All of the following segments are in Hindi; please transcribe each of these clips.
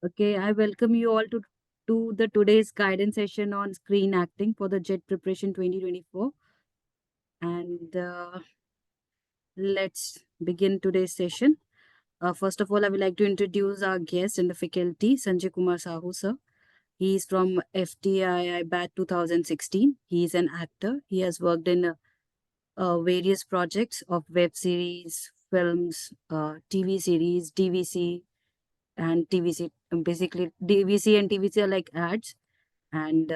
Okay, I welcome you all to the today's guidance session on screen acting for the JET Preparation 2024. And let's begin today's session. First of all, I would like to introduce our guest and the faculty, Sanjay Kumar Sahu, sir. He is from FTII batch 2016. He is an actor. He has worked in various projects of web series, films, TV series, DVC, and TVC. Basically, DVC and TVC are like ads. And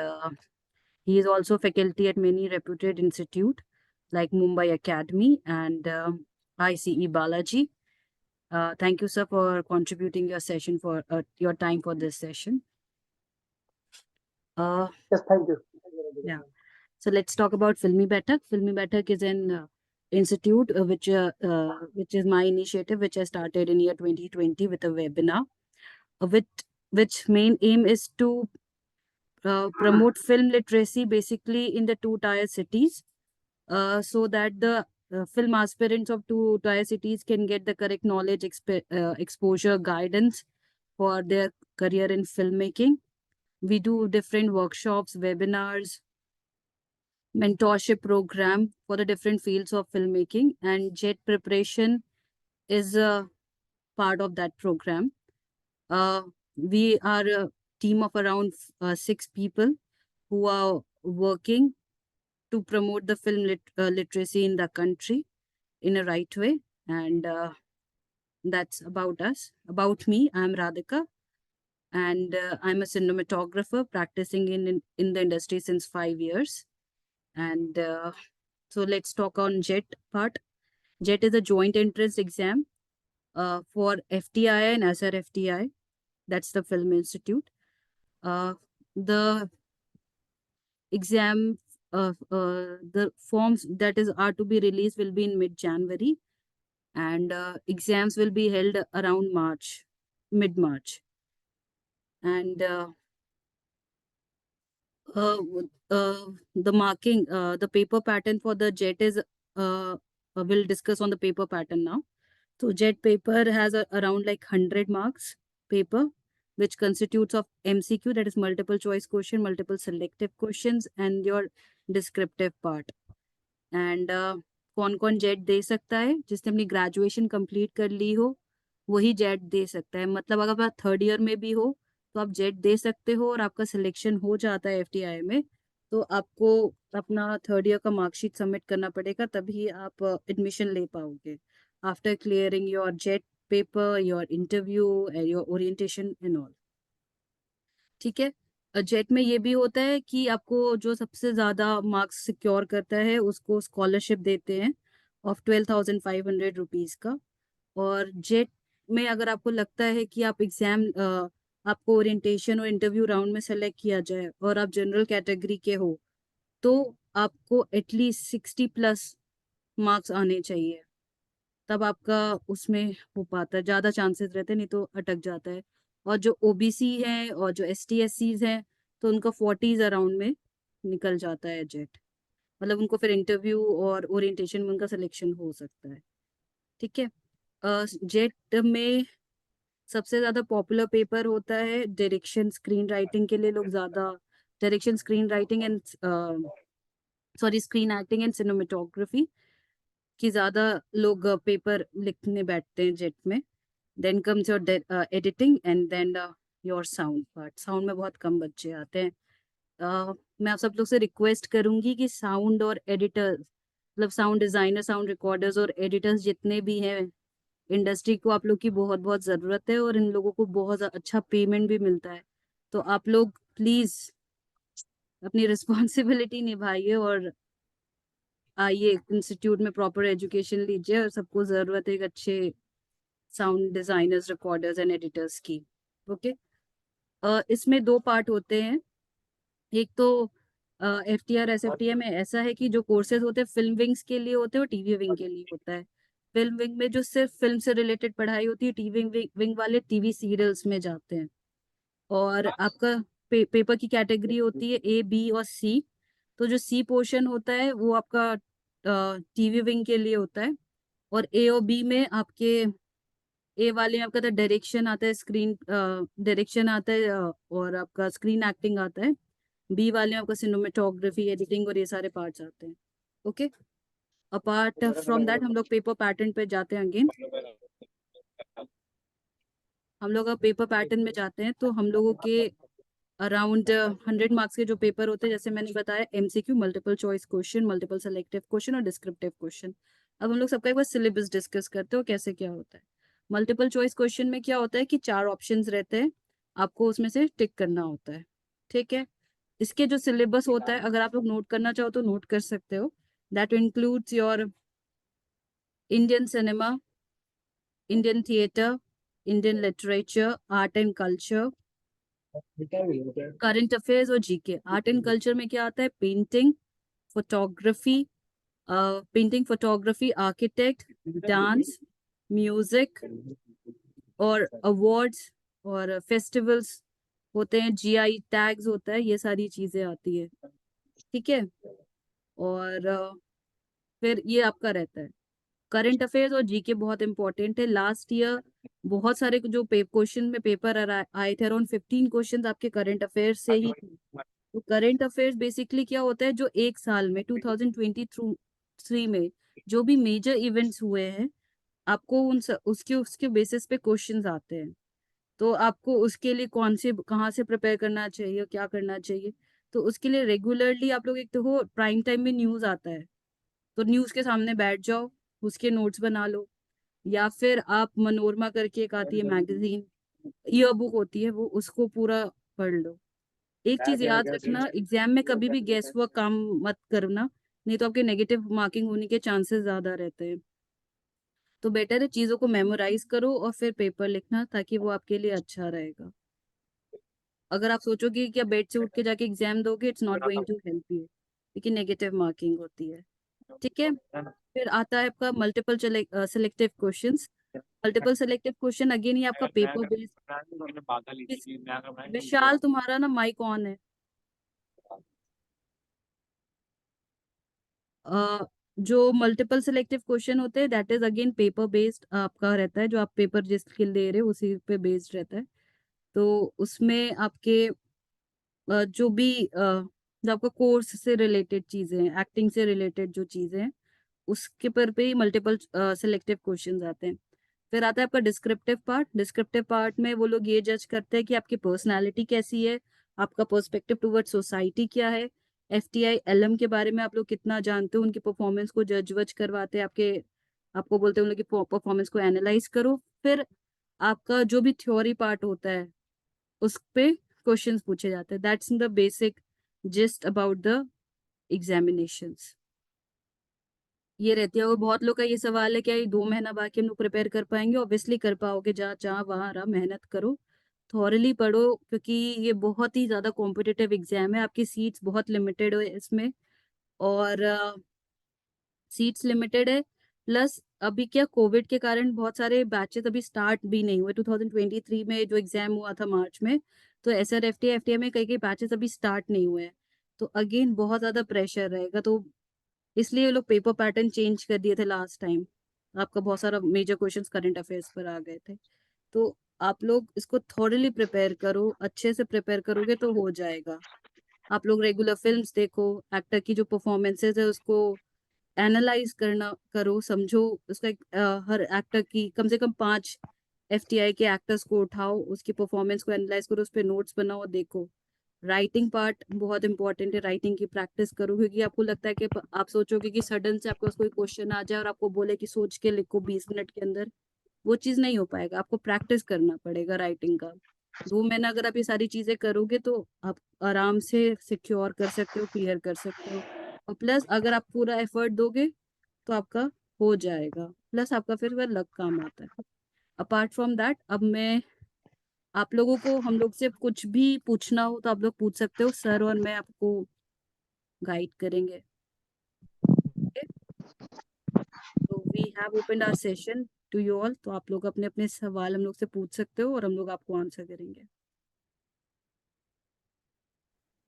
he is also faculty at many reputed institute like Mumbai Academy and ICE Balaji. Thank you, sir, for contributing your session for your time for this session. Yes, thank you. Yeah. So let's talk about Filmi Batak. Filmi Batak is an institute which is my initiative, which I started in year 2020 with a webinar, with which main aim is to promote film literacy basically in the two-tier cities, so that the film aspirants of two-tier cities can get the correct knowledge, exposure, guidance for their career in filmmaking. We do different workshops, webinars, mentorship program for the different fields of filmmaking, and JET preparation is a part of that program. We are a team of around 6 people who are working to promote the film literacy in the country in a right way. And that's about us. About me, I'm Radhika, and I'm a cinematographer practicing in the industry since 5 years. And so let's talk on JET part. JET is a joint entrance exam for FTI and ASAR FTI. That's the Film Institute. The exam, the forms that are to be released will be in mid-January, and exams will be held around March, mid-March. And the marking, the paper pattern for the JET is, we'll discuss on the paper pattern now. So JET paper has around like 100 marks paper, which constitutes of MCQ, that is multiple choice question, multiple selective questions, and your descriptive part. And कौन कौन जेट दे सकता है? जिसने अपनी ग्रेजुएशन कंप्लीट कर ली हो वही जेट दे सकता है. मतलब अगर आप थर्ड ईयर में भी हो तो आप जेट दे सकते हो, और आपका सिलेक्शन हो जाता है एफटीआई में तो आपको अपना थर्ड ईयर का मार्कशीट सबमिट करना पड़ेगा, तभी आप एडमिशन ले पाओगे after clearing your jet paper, your interview and your orientation and all. ठीक है. जेट में ये भी होता है कि आपको जो सबसे ज्यादा मार्क्स सिक्योर करता है उसको स्कॉलरशिप देते हैं ऑफ 12,500 रुपीज का. और जेट में अगर आपको लगता है कि आप एग्जाम, आपको ओरिएंटेशन और इंटरव्यू राउंड में सेलेक्ट किया जाए और आप जनरल कैटेगरी के हो, तो आपको एटलीस्ट 60+ मार्क्स आने चाहिए, तब आपका उसमें हो पाता है. ज्यादा चांसेस रहते हैं, नहीं तो अटक जाता है. और जो ओबीसी है और जो ST SCs हैं तो उनका 40s अराउंड में निकल जाता है जेट. मतलब उनको फिर इंटरव्यू और ओरिएंटेशन में उनका सिलेक्शन हो सकता है. ठीक है. जेट में सबसे ज्यादा पॉपुलर पेपर होता है डायरेक्शन स्क्रीन राइटिंग के लिए. लोग ज्यादा direction screen writing and sorry screen acting and cinematography की ज्यादा लोग पेपर लिखने बैठते हैं जेट में. Then comes your editing and then your sound part. Sound में बहुत कम बच्चे आते हैं. मैं आप सब लोग से रिक्वेस्ट करूंगी कि साउंड और एडिटर्स, मतलब साउंड डिजाइनर, साउंड रिकॉर्डर्स और एडिटर्स जितने भी हैं इंडस्ट्री को, आप लोग की बहुत बहुत जरूरत है और इन लोगों को बहुत अच्छा पेमेंट भी मिलता है. तो आप लोग प्लीज अपनी रिस्पॉन्सिबिलिटी निभाइए और आइए इंस्टीट्यूट में प्रॉपर एजुकेशन लीजिए. और सबको जरूरत है एक अच्छे sound designers, recorders and editors की. ओके. इसमें 2 पार्ट होते हैं. एक तो FTR SFTI में ऐसा है कि जो कोर्सेज होते हैं फिल्म विंग्स के लिए होते हैं और टीवी विंग के लिए होता है. फिल्म विंग में जो सिर्फ फिल्म से रिलेटेड पढ़ाई होती है, टीवी विंग वाले टीवी सीरियल्स में जाते हैं. और आपका पेपर की कैटेगरी होती है A, B और C. तो जो C पोर्शन होता है वो आपका टीवी विंग के लिए होता है, और A और B में आपके ए वाले में आपका तो डायरेक्शन आता है, स्क्रीन डायरेक्शन आता है, और आपका स्क्रीन एक्टिंग आता है। बी वाले में आपका सिनेमेटोग्राफी, एडिटिंग और ये सारे पार्ट्स आते हैं। ओके, अपार्ट फ्रॉम दैट हम लोग पेपर पैटर्न पे जाते हैं अगेन। हम लोग अब पेपर पैटर्न में जाते हैं, तो हम लोगों के अराउंड 100 मार्क्स के जो पेपर होते हैं, जैसे मैंने बताया, MCQ, multiple choice question, multiple selective question और डिस्क्रिप्टिव क्वेश्चन। अब हम लोग सबका एक बार सिलेबस डिस्कस करते हो कैसे क्या होता है। मल्टीपल चॉइस क्वेश्चन में क्या होता है कि 4 ऑप्शंस रहते हैं, आपको उसमें से टिक करना होता है। ठीक है, इसके जो सिलेबस होता है, अगर आप लोग नोट करना चाहो तो नोट कर सकते हो। That includes your Indian cinema, Indian theatre, Indian literature, art and culture, current affairs और जीके। आर्ट एंड कल्चर में क्या आता है? Painting, photography, painting, photography, architect, dance, music और अवार्ड्स और फेस्टिवल्स होते हैं, जीआई टैग्स होता है, ये सारी चीजें आती है। ठीक है, और फिर ये आपका रहता है। करंट अफेयर्स और जीके बहुत इंपॉर्टेंट है। लास्ट ईयर बहुत सारे जो क्वेश्चन में पेपर आए थे, अराउंड 15 क्वेश्चन आपके करंट अफेयर्स से ही थे। तो करंट अफेयर्स बेसिकली क्या होता है, जो एक साल में 2023 में जो भी मेजर इवेंट्स हुए हैं, आपको उसके उसके बेसिस पे क्वेश्चंस आते हैं। तो आपको उसके लिए कौन से कहाँ से प्रिपेयर करना चाहिए, क्या करना चाहिए, तो उसके लिए रेगुलरली आप लोग, एक तो हो प्राइम टाइम में न्यूज आता है, तो न्यूज के सामने बैठ जाओ, उसके नोट्स बना लो, या फिर आप मनोरमा करके एक आती है मैगजीन, ईयर बुक होती है, वो उसको पूरा पढ़ लो। एक चीज याद रखना, एग्जाम में कभी भी गेस वर्क काम मत करना, नहीं तो आपके नेगेटिव मार्किंग होने के चांसेस ज्यादा रहते हैं। तो बेटर है चीजों को मेमोराइज करो और फिर पेपर लिखना, ताकि वो आपके लिए अच्छा रहेगा। अगर आप सोचोगे कि आप बेड से उठ के जाके एग्जाम दोगे, it's not going to help you, क्योंकि नेगेटिव मार्किंग होती है। ठीक है, फिर आता है आपका multiple selective questions. Multiple selective question again ये आपका पेपर बेस्ड। विशाल, तुम्हारा ना माइक ऑन है। जो मल्टीपल सेलेक्टिव क्वेश्चन होते हैं, that is again paper based आपका रहता है, जो आप पेपर जिसके दे रहे हो उसी पे बेस्ड रहता है। तो उसमें आपके जो भी जो आपका कोर्स से रिलेटेड चीजें हैं, एक्टिंग से रिलेटेड जो चीजें हैं, उसके पर पे ही मल्टीपल सेलेक्टिव क्वेश्चंस आते हैं। फिर आता है आपका डिस्क्रिप्टिव पार्ट। डिस्क्रिप्टिव पार्ट में वो लोग ये जज करते हैं कि आपकी पर्सनालिटी कैसी है, आपका पर्सपेक्टिव टुवर्ड सोसाइटी क्या है, एफटीआई एलएम के बारे में आप लोग कितना जानते हो, उनकी परफॉर्मेंस को जज वज करवाते हैं आपके, आपको बोलते हैं उन लोग की परफॉर्मेंस को एनालाइज करो। फिर आपका जो भी थ्योरी पार्ट होता है, उस पे क्वेश्चंस पूछे जाते हैं। That's the basic gist about the examinations. ये रहती है। और बहुत लोग का ये सवाल है, क्या ये 2 महीना बाकी हम लोग प्रिपेयर कर पाएंगे? ऑब्वियसली कर पाओगे, जहाँ जहाँ वहाँ रहा, मेहनत करो, थॉरली पढ़ो, क्योंकि ये बहुत ही ज्यादा कॉम्पिटिटिव एग्जाम है, आपकी सीट्स बहुत लिमिटेड है इसमें, और सीट्स लिमिटेड है। प्लस अभी क्या, कोविड के कारण बहुत सारे बैचेस अभी स्टार्ट भी नहीं हुए। 2023 में जो एग्जाम हुआ था मार्च में, तो एसआरएफटी एफटीए में कई कई बैचेस अभी स्टार्ट नहीं हुए हैं। तो अगेन बहुत ज्यादा प्रेशर रहेगा, तो इसलिए ये लोग पेपर पैटर्न चेंज कर दिए थे लास्ट टाइम। आपका बहुत सारा मेजर क्वेश्चंस करंट अफेयर्स पर आ गए थे। तो आप लोग इसको थॉरली प्रिपेयर करो, अच्छे से प्रिपेयर करोगे तो हो जाएगा। आप लोग रेगुलर फिल्म्स देखो, एक्टर की जो परफॉर्मेंसेज है उसको एनालाइज करना करो, समझो उसका हर एक्टर की कम से कम 5 एफटीआई के एक्टर्स को उठाओ, उसकी परफॉर्मेंस को एनालाइज करो, उस पर नोट्स बनाओ और देखो। राइटिंग पार्ट बहुत इंपॉर्टेंट है, राइटिंग की प्रैक्टिस करो, क्योंकि आपको लगता है कि आप सोचोगे कि सडन से आपको कोई क्वेश्चन आ जाए और आपको बोले कि सोच के लिखो 20 मिनट के अंदर, वो चीज नहीं हो पाएगा। आपको प्रैक्टिस करना पड़ेगा राइटिंग का। 2 महीना अगर आप ये सारी चीजें करोगे तो आप आराम से सिक्योर कर सकते हो, क्लियर कर सकते हो। और प्लस अगर आप पूरा एफर्ट दोगे तो आपका हो जाएगा। प्लस आपका फिर वह लक काम आता है। अपार्ट फ्रॉम दैट, अब मैं आप लोगों को, हम लोग से कुछ भी पूछना हो तो आप लोग पूछ सकते हो, सर और मैं आपको गाइड करेंगे। Okay? तो we have opened our session to you all, तो आप लोग अपने अपने सवाल हम लोग से पूछ सकते हो और हम लोग आपको आंसर करेंगे।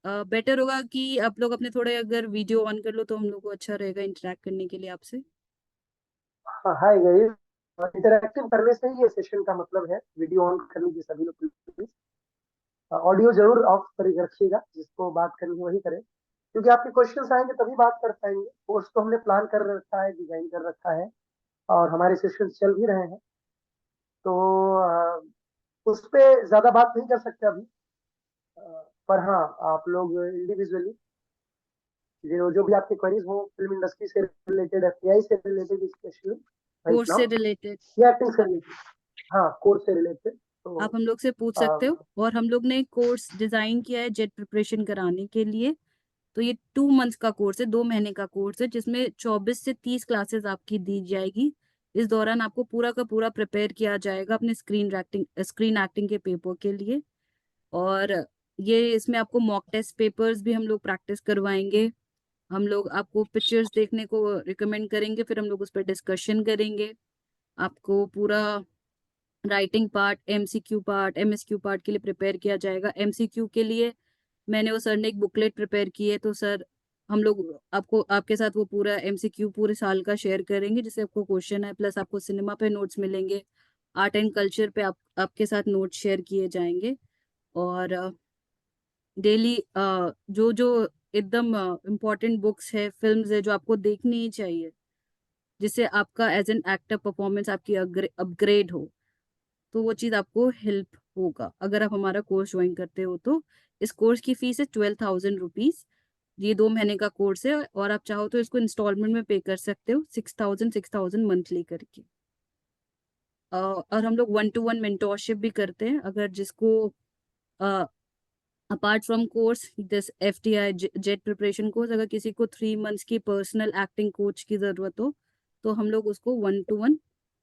बेटर होगा कि आप लोग अपने थोड़े अगर वीडियो ऑन कर लो तो हम लोग को अच्छा रहेगा इंटरेक्ट करने के लिए आपसे। हाय गाइस, इंटरैक्टिव करने से ही ये सेशन का मतलब है। वीडियो ऑन कर लीजिए सभी लोग प्लीज। ऑडियो जरूर ऑफ करके रखिएगा, जिसको बात करनी है वही करे, क्योंकि आपके क्वेश्चंस आएंगे तभी बात कर पाएंगे। कोर्स तो हमने प्लान कर रखा है, डिजाइन कर रखा है, और हमारे सेशन चल भी रहे हैं, तो उस पे ज्यादा बात नहीं कर सकते अभी। पर हाँ, आप लोग इंडिविजुअली जो जो भी आपके क्वेरीज हो, फिल्म इंडस्ट्री से रिलेटेड, एफटीआई से related specially right course now, से रिलेटेड या एक्टिंग से रिलेटेड, हाँ कोर्स से रिलेटेड, तो आप हम लोग से पूछ सकते हो। अ, और हम लोग ने कोर्स डिजाइन किया है जेट प्रिपरेशन कराने के लिए। तो ये 2 मंथ्स का कोर्स है, 2 महीने का कोर्स है, जिसमें 24 से 30 क्लासेस आपकी दी जाएगी। इस दौरान आपको पूरा का पूरा प्रिपेयर किया जाएगा अपने स्क्रीन एक्टिंग के पेपर के लिए। और ये इसमें आपको मॉक टेस्ट पेपर्स भी हम लोग प्रैक्टिस करवाएंगे। हम लोग आपको पिक्चर्स देखने को रिकमेंड करेंगे, फिर हम लोग उस पर डिस्कशन करेंगे। आपको पूरा writing part, MCQ part, MSQ part के लिए प्रिपेयर किया जाएगा। एमसीक्यू के लिए मैंने वो सर ने एक बुकलेट प्रिपेयर की है, तो सर हम लोग आपको आपके साथ वो पूरा एमसीक्यू पूरे साल का शेयर करेंगे, जिससे आपको क्वेश्चन है, प्लस आपको सिनेमा पे नोट्स मिलेंगे, आर्ट एंड कल्चर पे आपके साथ नोट्स शेयर किए जाएंगे। और डेली जो जो एकदम इम्पोर्टेंट बुक्स है, फिल्म्स है जो आपको देखनी ही चाहिए, जिससे आपका एज एन एक्टर परफॉर्मेंस आपकी अपग्रेड हो, तो वो चीज़ आपको हेल्प होगा अगर आप हमारा कोर्स ज्वाइन करते हो तो। इस कोर्स की फीस है 12,000 रुपीज। ये 2 महीने का कोर्स है, और आप चाहो तो इसको इंस्टॉलमेंट में पे कर सकते हो, 6,000 मंथली करके। और हम लोग 1-to-1 मेंटोरशिप भी करते हैं, अगर जिसको apart from course this FTI jet preparation course, अगर किसी को 3 मंथ्स की पर्सनल एक्टिंग कोच की जरूरत हो, तो हम लोग उसको 1-to-1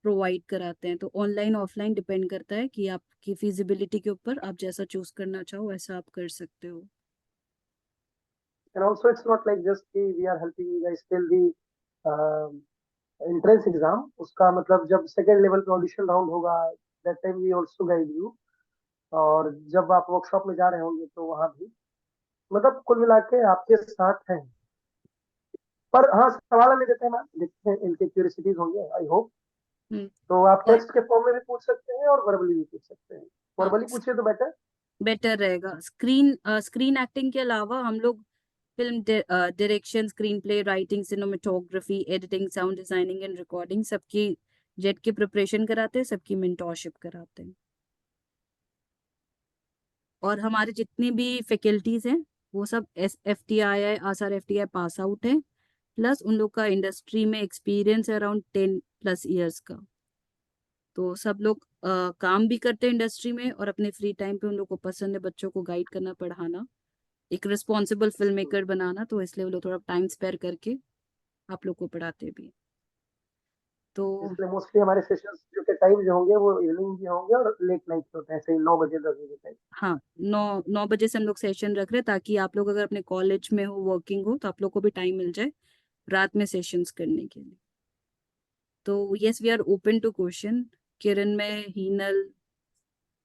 प्रोवाइड कराते हैं। तो ऑनलाइन ऑफलाइन डिपेंड करता है कि आपकी फिजिबिलिटी के ऊपर, आप जैसा चूज करना चाहो वैसा आप कर सकते हो। and also it's not like just कि we are helping you guys till the entrance exam. उसका मतलब जब सेकेंड लेवल पे ऑडिशन राउंड होगा, that time we also guide you. और जब आप वर्कशॉप में जा रहे होंगे तो वहां भी, मतलब कुल मिला के आपके साथ हैं। पर हाँ, सवाल नहीं देते हैं मैम, देखते हैं इनके क्यूरियोसिटीज होंगे आई होप। हम्म। तो आप और टेक्स्ट के फॉर्म में भी पूछ सकते हैं और वर्बली भी पूछ सकते हैं। हाँ, वर्बली पूछिए तो बेटर। बेटर रहेगा। स्क्रीन एक्टिंग के अलावा हम लोग film direction, screen play writing, cinematography, editing, sound designing and recording सबकी जेट की प्रिपरेशन कराते हैं, सबकी मेंटोरशिप कराते हैं। और हमारे जितनी भी फैकल्टीज हैं वो सब एफटीआई आसार एफटीआई पास आउट है, प्लस उन लोग का इंडस्ट्री में एक्सपीरियंस है अराउंड 10+ इयर्स का। तो सब लोग काम भी करते हैं इंडस्ट्री में, और अपने फ्री टाइम पे उन लोग को पसंद है बच्चों को गाइड करना, पढ़ाना, एक रिस्पॉन्सिबल फिल्म मेकर बनाना, तो इसलिए वो लोग थोड़ा टाइम स्पेयर करके आप लोग को पढ़ाते भी हैं। तो इसलिए मोस्टली हमारे सेशंस जो के टाइम जो होंगे वो इवनिंग भी होंगे और लेट नाइट के होते हैं, सही 9 बजे 10 बजे टाइम। हाँ, 9 बजे से हम लोग सेशन रख रहे हैं, ताकि आप लोग अगर अपने कॉलेज में हो, वर्किंग हो, तो आप लोग को भी टाइम मिल जाए रात में सेशंस करने के लिए। तो yes, we are open to question. Kiran में हीनल,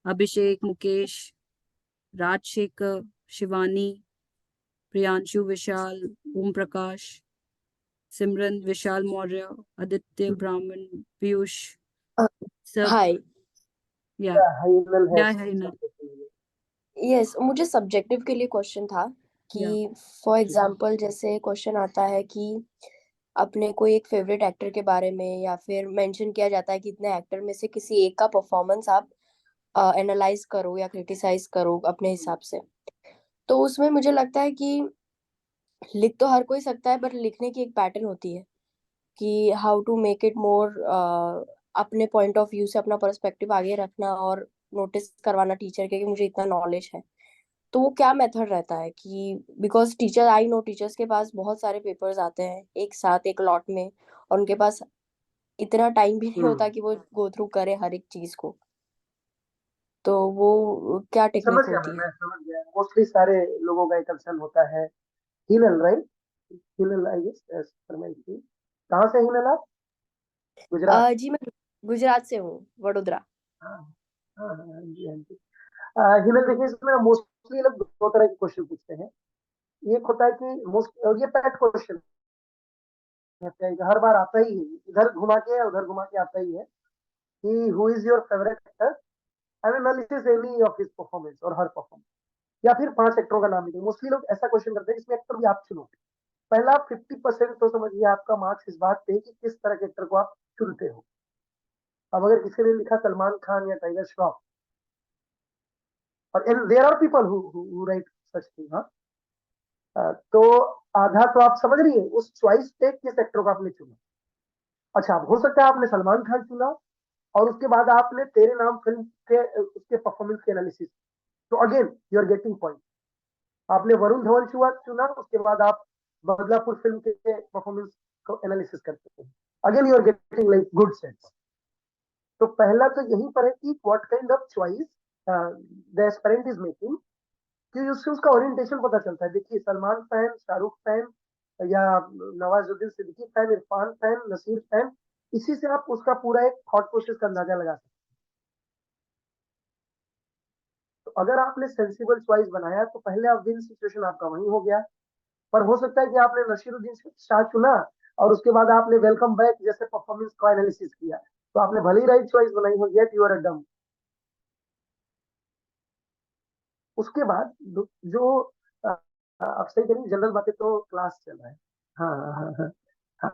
अभिषेक, मुकेश, राजशेखर, शिवानी, प्रियांशु, विशाल, ओम प्रकाश, सिमरन, विशाल मौर्य, आदित्य ब्राह्मण, पीयूष, सब। हाय। या हाइनल है या है हिनल। सबसे पहले। यस, मुझे सब्जेक्टिव के लिए क्वेश्चन था कि या फॉर एग्जांपल जैसे क्वेश्चन आता है कि अपने कोई एक फेवरेट एक्टर के बारे में, या फिर मेंशन किया जाता है कि इतने एक्टर में से किसी एक का परफॉर्मेंस आप एनालाइज करो या क्रिटिसाइज करो अपने हिसाब से। तो उसमें मुझे लगता है कि लिख तो हर कोई सकता है, बट लिखने की एक पैटर्न होती है कि how to make it more, अपने पॉइंट ऑफ व्यू से अपना पर्सपेक्टिव आगे रखना और नोटिस करवाना टीचर के कि मुझे इतना नॉलेज है। तो वो क्या मेथड रहता है कि because teacher, I know teachers के पास बहुत सारे पेपर्स आते हैं एक साथ एक लॉट में, और उनके पास इतना टाइम भी नहीं होता कि वो गो थ्रू करे हर एक चीज को। तो वो क्या टेक्निक समझ गया होती है? मैं समझ गया। मोस्टली सारे लोगों का एक कंसर्न होता है। Hinal right, Hinal I guess फरमाइश थी। कहाँ से हिनल आप? गुजरात? जी मैं गुजरात से हूँ, वडोदरा। हाँ हाँ हाँ हाँ जी हाँ जी। हिनल देखिए, इसमें मोस्टली लोग दो तरह के क्वेश्चन पूछते हैं। एक होता है कि मोस्ट, और ये पैट क्वेश्चन है, हर बार आता ही है, इधर घुमा के उधर घुमा के आता ही है। कि who is your favourite actor and analysis any of his performance और हर परफॉर्मेंस, या फिर 5 एक्टरों का नाम लिखें। मोस्टली लोग ऐसा क्वेश्चन करते हैं जिसमें एक्टर भी आप चुनो। पहला 50% तो समझिए आपका मार्क्स इस बात पे है कि किस तरह के एक्टर को आप चुनते हो। अब अगर किसी ने लिखा सलमान खान या टाइगर श्रॉफ, और there are people who write such thing, हाँ, तो आधा तो आप समझ रही है उस चॉइस पे किस एक्टर को आपने चुना। अच्छा, अब हो सकता है आपने सलमान खान चुना और उसके बाद आपने तेरे नाम फिल्म के उसके परफॉर्मेंस के एनालिसिस, तो again you are getting point. आपने वरुण धवन चुना, उसके बाद आप बदलापुर फिल्म के परफॉर्मेंस को एनालिसिस करते हैं, again you are getting like good sense. तो पहला तो यही पर है कि what kind of choice the aspirant is making, कि उससे उसका ओरिएंटेशन पता चलता है। देखिए, सलमान फैन, शाहरुख फैन, या Nawazuddin Siddiqui fan, Irrfan fan, Naseer fan, इसी से आप उसका पूरा एक थॉट प्रोसेस का अंदाजा लगा सकते हैं। तो अगर आपने सेंसिबल चॉइस बनाया तो पहले आप विन सिचुएशन आपका वही हो गया। पर हो सकता है कि आपने नसीरुद्दीन शाह चुना और उसके बाद आपने वेलकम बैक जैसे परफॉर्मेंस का एनालिसिस किया, तो आपने भले ही राइट चॉइस बनाई हो, येट यू आर अ डम। उसके बाद जो आप सही करेंगे, जनरल बातें तो क्लास चल रहा है। हाँ हाँ हाँ हाँ,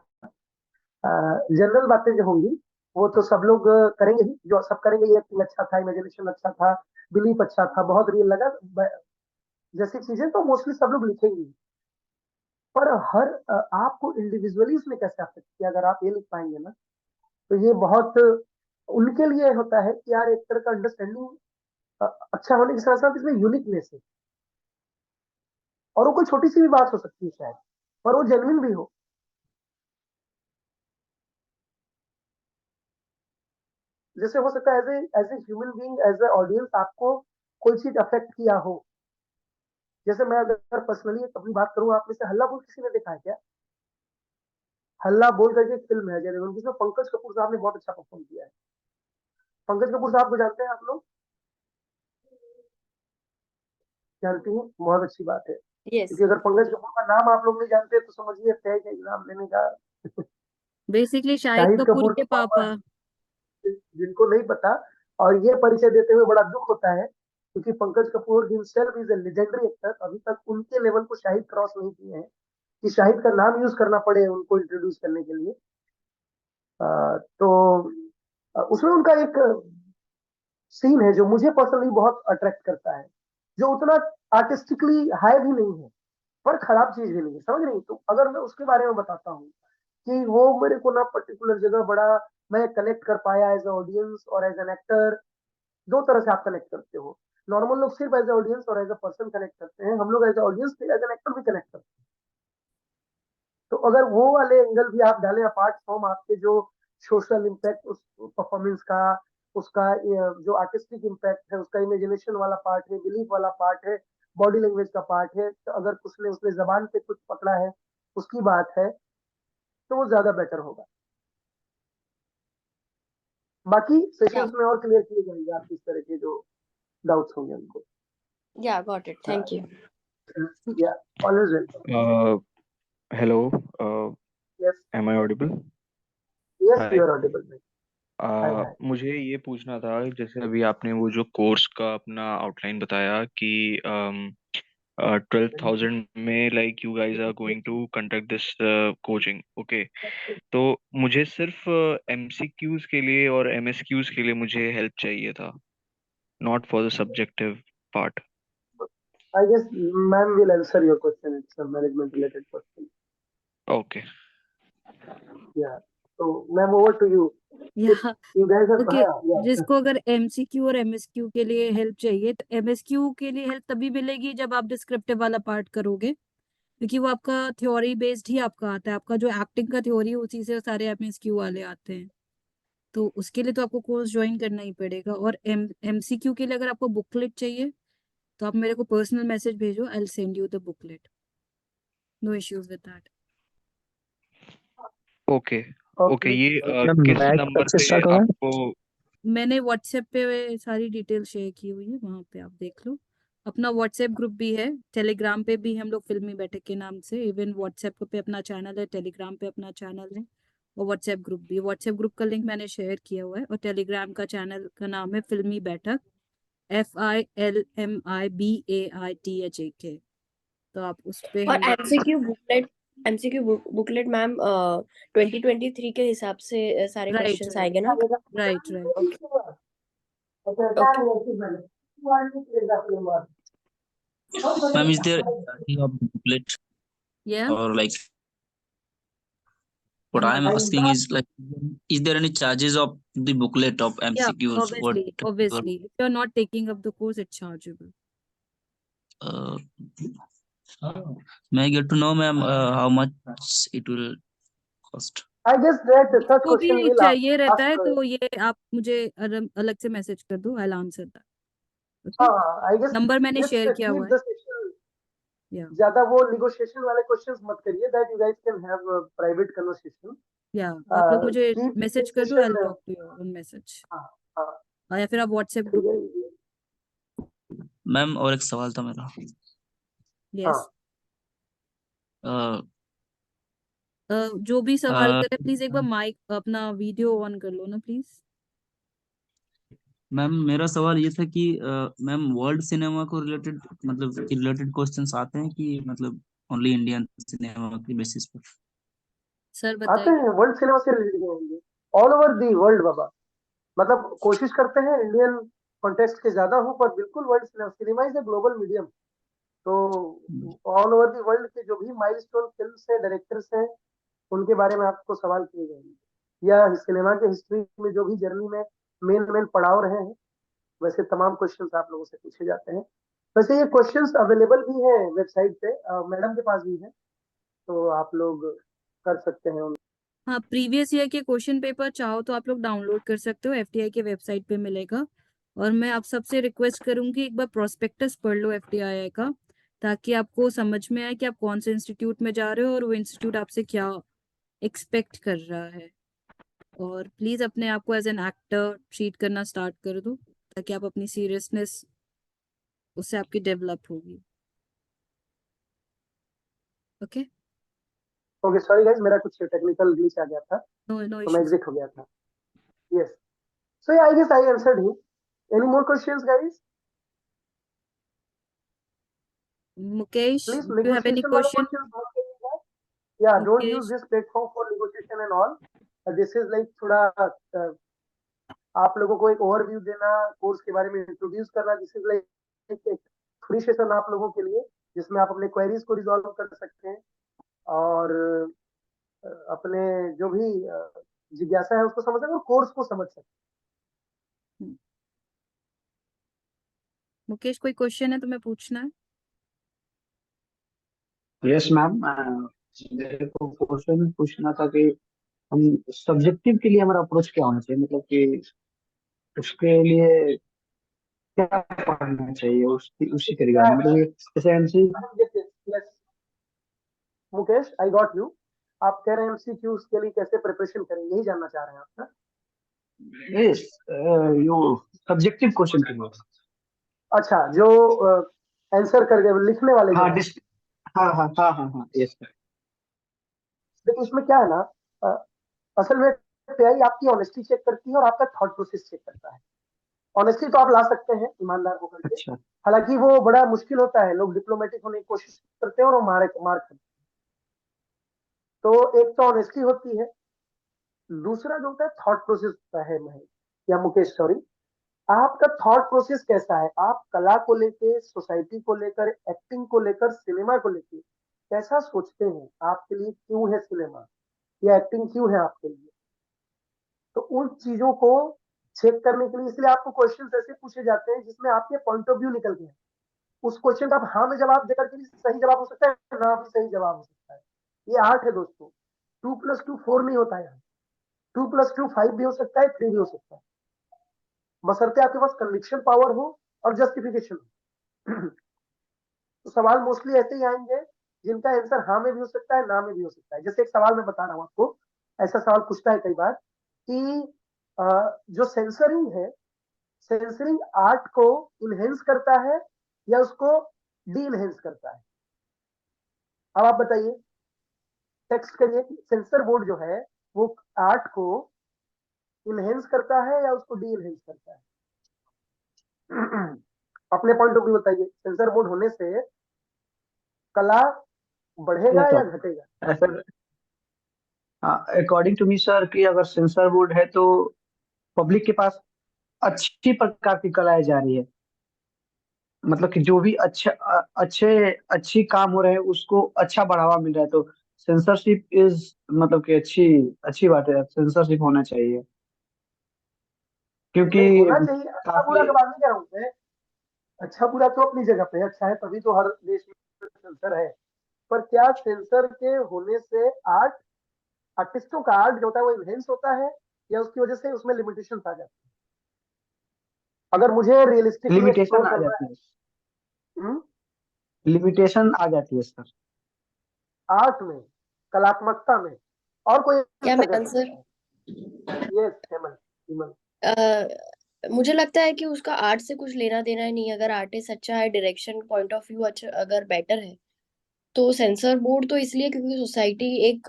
जनरल बातें जो होंगी वो तो सब लोग करेंगे ही, जो सब करेंगे। ये एक्टिंग अच्छा था, इमेजिनेशन अच्छा था, बिलीफ अच्छा था, बहुत रियल लगा, जैसी चीजें तो मोस्टली सब लोग लिखेंगे। पर हर आपको इंडिविजुअली उसने कैसे अफेक्ट किया, अगर आप ये लिख पाएंगे ना, तो ये बहुत उनके लिए होता है कि यार एक तरह का अंडरस्टैंडिंग अच्छा होने के साथ साथ इसमें यूनिकनेस है। और वो कोई छोटी सी भी बात हो सकती है शायद, पर वो जेन्युइन भी हो। जैसे हो सकता है as a human being, as a audience, आपको कोई चीज अफेक्ट किया हो। जैसे मैं अगर पर्सनली अपनी बात करूं, आप में से हल्ला बोल किसी ने देखा है क्या? हल्ला बोल करके एक फिल्म है अजय देवगन की, जिसमें पंकज कपूर साहब ने बहुत अच्छा परफॉर्म किया है। पंकज कपूर साहब को जानते हैं आप लोग? जानती हैं, बहुत अच्छी बात है। यस। क्योंकि अगर पंकज कपूर का नाम आप लोग नहीं जानते तो समझिए तय के एग्जाम देने का। बेसिकली शाहिद शाहिद कपूर कपूर के के पापा, पापा। जिनको नहीं पता, और ये परिचय देते हुए बड़ा दुख होता है, क्योंकि Pankaj Kapoor himself is a legendary actor, अभी तक उनके लेवल को शाहिद क्रॉस नहीं किए हैं कि शाहिद का नाम यूज करना पड़े उनको इंट्रोड्यूस करने के लिए। तो उसमें उनका एक सीन है जो मुझे पर्सनली बहुत अट्रैक्ट करता है, जो उतना आर्टिस्टिकली हाई भी नहीं है पर खराब चीज भी नहीं है, समझ रही? तो अगर मैं उसके बारे में बताता हूँ कि वो मेरे को ना पर्टिकुलर जगह बड़ा मैं कनेक्ट कर पाया एज ऑडियंस और एज एन एक्टर। दो तरह से आप कनेक्ट करते हो। नॉर्मल लोग सिर्फ एज ऑडियंस और एज अ पर्सन कनेक्ट करते हैं, हम लोग एज ऑडियंस फिर एज एन एक्टर भी कनेक्ट करते हैं। तो अगर वो वाले एंगल भी आप डालें, अपार्ट फ्रॉम आपके जो सोशल इम्पैक्ट उस परफॉर्मेंस का, उसका जो आर्टिस्टिक इम्पैक्ट है, उसका इमेजिनेशन वाला पार्ट है, बिलीफ वाला पार्ट है, बॉडी लैंग्वेज का पार्ट है, तो अगर उसने उसने जबान पे कुछ पकड़ा है, उसकी बात है, तो वो ज्यादा बेटर होगा। बाकी सेशंस में और क्लियर किए जाएंगे आपकी इस तरह के जो डाउट्स होंगे उनको। Yeah, got it. Thank you. या always welcome. Hello, yes am I audible? Yes, Hi. You are audible. Hi hi. मुझे ये पूछना था, जैसे अभी आपने वो जो कोर्स का अपना आउटलाइन बताया कि 12,000 में like you guys are going to conduct this coaching, okay. तो मुझे सिर्फ एमसीक्यूज के लिए और एमएसक्यूज के लिए मुझे हेल्प चाहिए था, not for the subjective part. I guess ma'am will answer your question. It's a management related question. Okay. Yeah. So ma'am, over to you. या You guys are okay, yeah. जिसको अगर एमसीक्यू और एमएसक्यू के लिए हेल्प चाहिए तो एमएसक्यू के लिए हेल्प तभी मिलेगी जब आप डिस्क्रिप्टिव वाला पार्ट करोगे, क्योंकि वो आपका थ्योरी बेस्ड ही आपका आता है। आपका जो एक्टिंग का थ्योरी है उसी से सारे एमएसक्यू वाले आते हैं। तो उसके लिए तो आपको कोर्स ज्वाइन करना ही पड़ेगा। और एमसीक्यू के लिए अगर आपको बुकलेट चाहिए तो आप मेरे को पर्सनल मैसेज भेजो, I will send you the booklet, no issues with that. Okay okay, Okay. ये किस मैच कब नंबर से पे स्टार्ट हो रहा है? आपको? मैंने व्हाट्सएप पे सारी डिटेल शेयर की हुई है, वहां पे आप देख लो। अपना व्हाट्सएप ग्रुप भी है, टेलीग्राम पे भी हम लोग फिल्मी बैठक के नाम से, इवन व्हाट्सएप पे अपना चैनल है, टेलीग्राम पे अपना चैनल है, और व्हाट्सएप ग्रुप भी। व्हाट्सएप ग्रुप का लिंक मैंने शेयर किया हुआ है, और टेलीग्राम का चैनल का नाम है फिल्मी बैठक, FILMIBAITHAK। तो आप उस पे और हम एमसीक्यू बुकलेट मैम 2023 के हिसाब से सारे राइट क्वेश्चंस आएंगे ना? Right right Ma'am, is there any charges of the booklet या or like what I'm I am not asking is like, is there any charges of the booklet of yeah MCQs? obviously if you're not taking up the course it's chargeable. Uh, may I get to know, ma'am, how much it will cost? I guess that such को question भी will चाहिए रहता है ask, तो ये आप मुझे अलग से मैसेज कर दो, I'll answer that. Okay? हाँ, I guess नंबर मैंने just शेयर किया हुआ keep है। the session Yeah. ज्यादा वो negotiation वाले questions मत करिए, that you guys can have a private conversation. Yeah, आप लोग मुझे Keep मैसेज the कर दो, session, I'll talk to you on message। हाँ हाँ या फिर आप व्हाट्सएप ठीक ग्रुप। है, मैम और एक सवाल था मेरा। यस अ, जो भी सवाल अ, करे प्लीज एक बार माइक अपना वीडियो ऑन कर लो ना प्लीज। मैम मेरा सवाल ये था कि मैम वर्ल्ड सिनेमा को रिलेटेड मतलब रिलेटेड क्वेश्चंस आते हैं कि मतलब ओनली इंडियन सिनेमा के बेसिस पर? सर आते बताइए। हैं वर्ल्ड सिनेमा से रिलेटेड होंगे, ऑल ओवर दी वर्ल्ड बाबा। मतलब कोशिश करते हैं इंडियन कॉन्टेक्स्ट के ज्यादा हो, पर बिल्कुल world cinema, cinema is a global medium. तो ऑल ओवर दी वर्ल्ड के जो भी माइलस्टोन फिल्म्स हैं, डायरेक्टर्स हैं, उनके बारे में आपको सवाल किए जाएंगे, या सिनेमा के हिस्ट्री में जो भी जर्नी में मेन मेन पड़ाव रहे हैं, वैसे तमाम क्वेश्चंस आप लोगों से पूछे जाते हैं। वैसे ये क्वेश्चंस अवेलेबल भी हैं वेबसाइट पे, मैडम के पास भी है, तो आप लोग कर सकते हैं। हाँ, प्रीवियस ईयर के क्वेश्चन पेपर चाहो तो आप लोग डाउनलोड कर सकते हो, FTI के वेबसाइट पे मिलेगा। और मैं आप सबसे रिक्वेस्ट करूंगी एक बार प्रोस्पेक्टस पढ़ लो FTI का, ताकि आपको समझ में आए कि आप कौन से इंस्टीट्यूट में जा रहे हो और वो इंस्टीट्यूट आपसे क्या एक्सपेक्ट कर रहा है। और प्लीज अपने आप को एज एन एक्टर ट्रीट करना स्टार्ट कर दो, ताकि आप अपनी सीरियसनेस उससे आपकी डेवलप होगी। ओके ओके सॉरी गाइस, मेरा कुछ टेक्निकल ग्लिच आ गया था, नो तो मैं इश्यूज। एग्जिट हो गया था। Yes, so I guess I answered him. Any more questions guys? Mukesh, please do you have any negotiation वाला क्वेश्चन? क्वेश्चंस मत करिएगा, या don't use Mukesh, this platform for negotiation and all. This is like थोड़ा आप लोगों को एक ओवरव्यू देना, कोर्स के बारे में इंट्रोड्यूस करना। दिस इज लाइक एक फ्री सेशन आप लोगों के लिए, जिसमें आप अपने क्वेरीज को रिजॉल्व कर सकते हैं, और अपने जो भी जिज्ञासा है उसको समझ सकते हैं, और कोर्स को समझ सकते मुकेश कोई क्वेश्चन है तुम्हें पूछना है? यस मैम, मेरे को क्वेश्चन पूछना था कि हम सब्जेक्टिव के लिए हमारा अप्रोच क्या होना चाहिए, मतलब कि उसके लिए क्या पढ़ना चाहिए, उसी के रिगार्डिंग, मतलब हैं। ये जैसे MC. Yes Mukesh, I got you. आप कह रहे हैं एमसीक्यूज के लिए कैसे प्रिपरेशन करें, यही जानना चाह रहे हैं आप ना? यस, यो सब्जेक्टिव क्वेश्चन के लिए। अच्छा, जो आंसर कर गए लिखने वाले जो हाँ हैं। हाँ हाँ हाँ हाँ हाँ, यस। देखिए इसमें क्या है ना, असल में तैयारी आपकी ऑनेस्टी चेक करती है और आपका थॉट प्रोसेस चेक करता है। ऑनेस्टी तो आप ला सकते हैं ईमानदार होकर के, अच्छा हालांकि वो बड़ा मुश्किल होता है, लोग डिप्लोमेटिक होने की कोशिश करते हैं और वो मार खाते हैं। तो एक तो ऑनेस्टी होती है, दूसरा जो होता है थॉट प्रोसेस होता है। महेश या मुकेश सॉरी, आपका थॉट प्रोसेस कैसा है, आप कला को लेकर, सोसाइटी को लेकर, एक्टिंग को लेकर, सिनेमा को लेकर कैसा सोचते हैं, आपके लिए क्यों है सिनेमा या एक्टिंग क्यों है आपके लिए। तो उन चीजों को चेक करने के लिए इसलिए आपको क्वेश्चन ऐसे पूछे जाते हैं जिसमें आपके पॉइंट ऑफ व्यू निकल गए। उस क्वेश्चन का आप हाँ में जवाब देकर के भी सही जवाब हो सकता है, ना भी सही जवाब हो सकता है। ये आर्ट है दोस्तों, 2+2 4 नहीं होता है, 2+2 5 भी हो सकता है, 3 भी हो सकता है, बशर्ते आपके पास कन्विक्शन पावर हो और जस्टिफिकेशन हो। तो सवाल मोस्टली ऐसे ही आएंगे जिनका आंसर हाँ में भी हो सकता है, ना में भी हो सकता है। जैसे एक सवाल मैं बता रहा हूं आपको, ऐसा सवाल पूछता है कई बार कि जो सेंसरिंग है, सेंसरिंग आर्ट को इनहेंस करता है या उसको डी इनहेंस करता है। अब आप बताइए, टेक्स्ट करिए कि सेंसर बोर्ड जो है वो आर्ट को इनहेंस करता है या उसको डी इनहेंस करता है? अपने पॉइंट ऑफ व्यू बताइए, सेंसर बोर्ड होने से कला बढ़ेगा या मतलब घटेगा? ऐसा, अकॉर्डिंग टू मी सर, कि अगर सेंसर बोर्ड है तो पब्लिक के पास अच्छी प्रकार की कलाएं जा रही है। मतलब कि जो भी अच्छी काम हो रहे हैं उसको अच्छा बढ़ावा मिल रहा है, तो सेंसरशिप इज मतलब कि अच्छी अच्छी बात है, सेंसरशिप होना चाहिए क्योंकि नहीं होना चाहिए, अच्छा बुरा काफी। की बात नहीं कह रहा हूँ मैं। अच्छा बुरा तो अपनी जगह पे है, अच्छा है तभी तो हर देश में सेंसर है। पर क्या सेंसर के होने से आर्टिस्टों का आर्ट जो होता है वो इनहेंस होता है, या उसकी वजह से उसमें लिमिटेशन आ जाती है? अगर मुझे रियलिस्टिकली एक्सप्लोर लिमिटेशन आ करना जाती है, है लिमिटेशन आ जाती है सर। आर्ट में, कलात्मकता में, और कोई क्या आंसर मैं कर आंसर? सकता है? यस हेमंत, हेमंत। मुझे लगता है कि उसका आर्ट से कुछ लेना देना ही नहीं है। अगर आर्टिस्ट अच्छा है, डायरेक्शन पॉइंट ऑफ व्यू अच्छा अगर बेटर है, तो सेंसर बोर्ड तो इसलिए क्योंकि सोसाइटी एक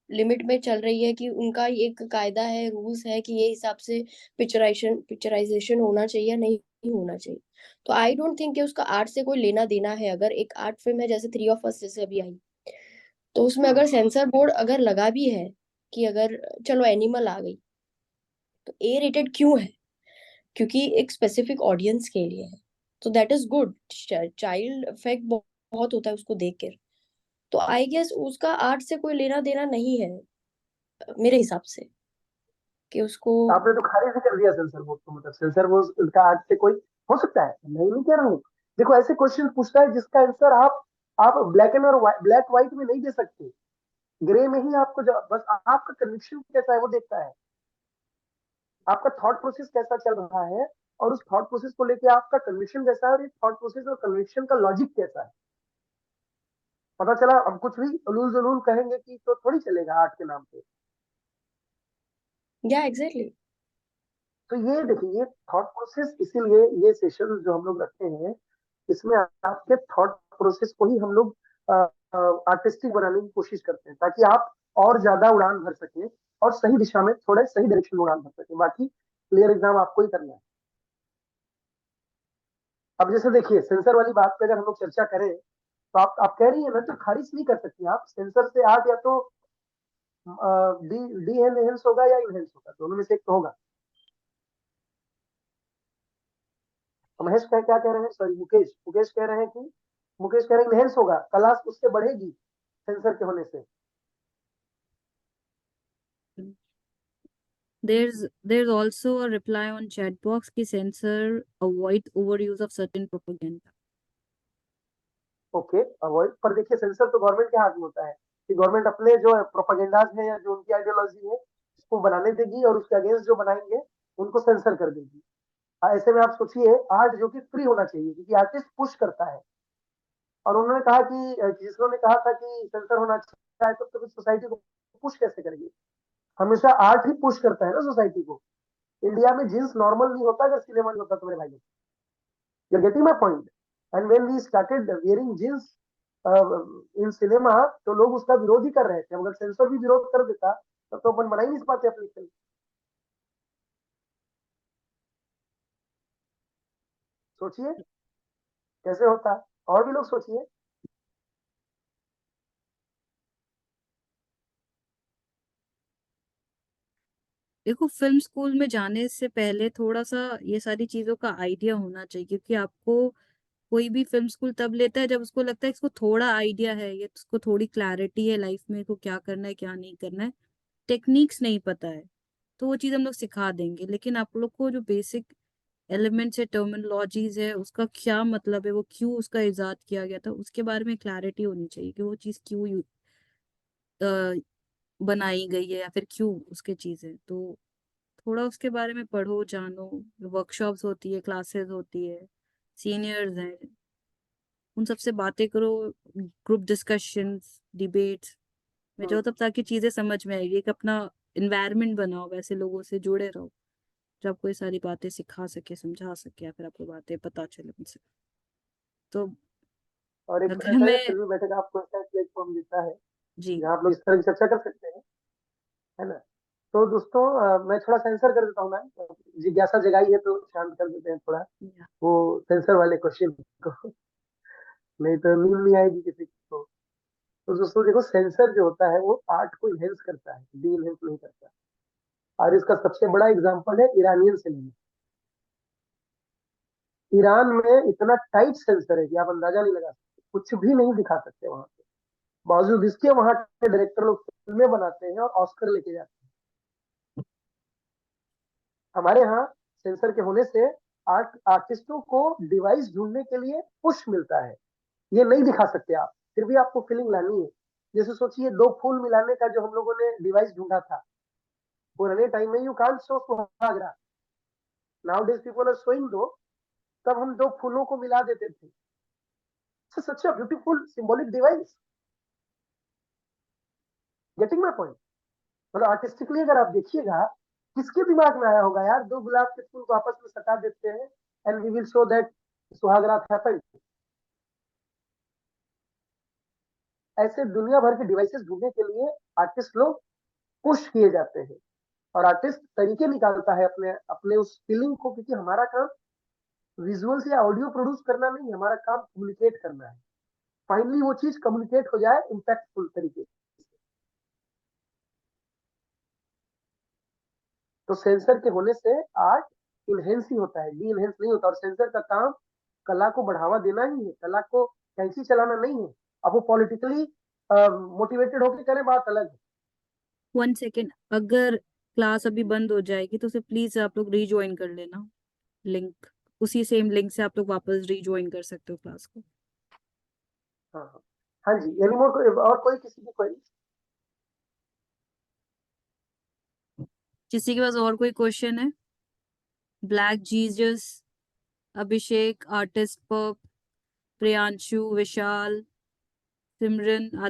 लिमिट में चल रही है, कि उनका एक कायदा है, रूल्स है कि ये हिसाब से पिक्चराइजेशन होना चाहिए या नहीं होना चाहिए। तो आई डोंट थिंक कि उसका आर्ट से कोई लेना देना है। अगर एक आर्ट फिल्म है जैसे थ्री ऑफ अस जैसे अभी आई, तो उसमें अगर सेंसर बोर्ड अगर लगा भी है कि अगर चलो एनिमल आ गई, तो ए रेटेड क्यों है? क्योंकि एक स्पेसिफिक ऑडियंस के लिए है, तो that is good. Child effect बहुत होता है उसको देख कर। तो आई गेस उसका आर्ट से कोई लेना देना नहीं है मेरे हिसाब से, कि उसको। आपने तो खारिज ही कर दिया सेंसर बोर्ड को, मतलब सेंसर बोर्ड का आर्ट से कोई हो सकता है? नहीं कह रहा हूँ। देखो ऐसे क्वेश्चन पूछता है जिसका आंसर आप ब्लैक एंड और ब्लैक व्हाइट में नहीं दे सकते, ग्रे में ही आपको बस आपका कन्विक्शन कैसा है वो देखता है, आपका थॉट प्रोसेस कैसा चल रहा है, और उस थॉट प्रोसेस को लेके आपका कन्विक्शन कैसा है, और इस थॉट प्रोसेस और कन्विक्शन का लॉजिक कैसा है। पता चला अब कुछ भी उलूल जुलूल कहेंगे कि तो थोड़ी चलेगा आर्ट के नाम पे। या एग्जैक्टली। तो ये देखिए, ये थॉट प्रोसेस, इसीलिए ये सेशन जो हम लोग रखते हैं, इसमें आपके थॉट प्रोसेस को ही हम लोग आर्टिस्टिक बनाने की कोशिश करते हैं, ताकि आप और ज्यादा उड़ान भर सकें और सही दिशा में, थोड़े सही डायरेक्शन में उड़ान भर सकें। बाकी क्लियर एग्जाम आपको ही करना है। अब जैसे देखिए, सेंसर वाली बात पे अगर हम लोग चर्चा करें, तो आप कह रही है ना, तो खारिज नहीं कर सकती आप सेंसर से आर्ट, या तो डी डी एनहेंस होगा या इनहेंस होगा, दोनों में से एक तो होगा। तो महेश क्या कह रहे हैं, सॉरी मुकेश मुकेश कह रहे हैं कि, मुकेश कह रहे हैं इनहेंस होगा, कला उससे बढ़ेगी सेंसर के होने से। There's also a reply on chat box कि censor avoid overuse of certain propaganda. Okay, avoid, पर देखिए सेंसर तो गवर्नमेंट के हाथ में होता है, कि गवर्नमेंट अपने जो प्रोपेगेंडाज है या जो उनकी आइडियोलॉजी है उसको बनाने देगी, और उसके अगेंस्ट जो बनाएंगे उनको सेंसर कर देगी। ऐसे में आप सोचिए, आर्ट जो कि फ्री होना चाहिए, क्योंकि आर्टिस्ट पुश करता है, और उन्होंने कहा कि जिन्होंने कहा था कि सेंसर होना चाहिए है, तो फिर सोसाइटी को पुश कैसे करेगी? हमेशा आर्ट ही पुश करता है ना सोसाइटी को। इंडिया में जींस नॉर्मल नहीं होता अगर सिनेमा नहीं होता, तुम्हारे भाई। You getting my point? And when we started wearing jeans in cinema, तो लोग उसका विरोध ही कर रहे थे। अगर सेंसर भी विरोध कर देता तो अपन बना ही नहीं पाते अपनी फिल्म। सोचिए कैसे होता, और भी लोग सोचिए। देखो, फिल्म स्कूल में जाने से पहले थोड़ा सा ये सारी चीजों का आइडिया होना चाहिए, क्योंकि आपको कोई भी फिल्म स्कूल तब लेता है जब उसको लगता है इसको थोड़ा आइडिया है, ये उसको थोड़ी क्लैरिटी है लाइफ में, को क्या करना है क्या नहीं करना है, टेक्निक्स नहीं पता है, तो वो चीज हम लोग सिखा देंगे। लेकिन आप लोग को जो बेसिक एलिमेंट्स है, टर्मिनोलॉजीज है, उसका क्या मतलब है, वो क्यों उसका इजाद किया गया था, उसके बारे में क्लैरिटी होनी चाहिए कि वो चीज क्यों बनाई गई है, या फिर क्यों उसके चीज है। तो थोड़ा उसके बारे में पढ़ो, जानो। वर्कशॉप्स होती है, क्लासेस होती है, सीनियर्स हैं, उन सबसे बातें करो, ग्रुप डिस्कशंस, डिबेट्स में जाओ, तब ताकि चीजें समझ में आएगी। एक अपना इन्वायरमेंट बनाओ, वैसे लोगों से जुड़े रहो जो आपको ये सारी बातें सिखा सके, समझा सके, या फिर आपको बातें पता चले उनसे। तो और एक अगर ऐसा है मैं फिल्मी बैठक आपको ऐसा प्लेटफॉर्म देता है जी जहाँ आप लोग इस तरह की चर्चा कर सकते हैं। है ना। तो दोस्तों मैं थोड़ा सेंसर कर देता हूँ मैम, जिज्ञासा जगाई है तो शांत कर देते हैं थोड़ा Yeah. वो सेंसर वाले क्वेश्चन को, नहीं तो नींद नहीं आएगी किसी को। तो दोस्तों देखो, सेंसर जो होता है वो आर्ट को इनहेंस करता है, डी इनहेंस नहीं करता। और इसका सबसे बड़ा एग्जांपल है ईरानियन सिनेमा। ईरान में इतना टाइट सेंसर है कि आप अंदाजा नहीं लगा सकते, कुछ भी नहीं दिखा सकते वहां पे। बावजूद इसके वहां के डायरेक्टर लोग फिल्में बनाते हैं और ऑस्कर लेके जाते हैं। हमारे यहाँ सेंसर के होने से आर्टिस्टों को डिवाइस ढूंढने के लिए पुश मिलता है। ये नहीं दिखा सकते आप, फिर भी आपको फीलिंग लानी है। जैसे सोचिए, दो फूल मिलाने का जो हम लोगों ने डिवाइस ढूंढा था पुराने टाइम में, यू कांट शो सुहागरा, nowadays people are showing though, तब हम दो फूलों को मिला देते थे। Such a beautiful symbolic device. Getting my point? मतलब आर्टिस्टिकली अगर आप देखिएगा, किसके दिमाग में आया होगा यार, दो गुलाब के फूल को आपस में सटा देते हैं and we will show that सुहागरात हैपेंड। ऐसे दुनिया भर के डिवाइसेस ढूंढने के लिए आर्टिस्ट लोग पुश किए जाते हैं, और आर्टिस्ट तरीके निकालता है अपने अपने उस फीलिंग को, क्योंकि हमारा काम विजुअल्स या ऑडियो प्रोड्यूस करना नहीं, हमारा काम कम्युनिकेट करना है। फाइनली वो चीज कम्युनिकेट हो जाए इम्पैक्टफुल तरीके से। तो सेंसर के होने से आर्ट इनहेंस ही होता है, डी इनहेंस नहीं होता। और सेंसर का काम कला को बढ़ावा देना ही है, कला को कैंची चलाना नहीं है। अब वो पॉलिटिकली मोटिवेटेड होकर करें, बात अलग है। 1 सेकेंड, अगर क्लास अभी बंद हो जाएगी तो फिर प्लीज आप लोग रीज्वाइन कर लेना लिंक, उसी सेम लिंक से आप लोग वापस रीज्वाइन कर सकते हो क्लास को। हाँ हाँ हाँ जी, एनी मोर और कोई किसी की क्वेरी? किसी के पास और कोई क्वेश्चन है? ब्लैक जीजस, अभिषेक, आर्टिस्ट पब, प्रियांशु, विशाल, सिमरन,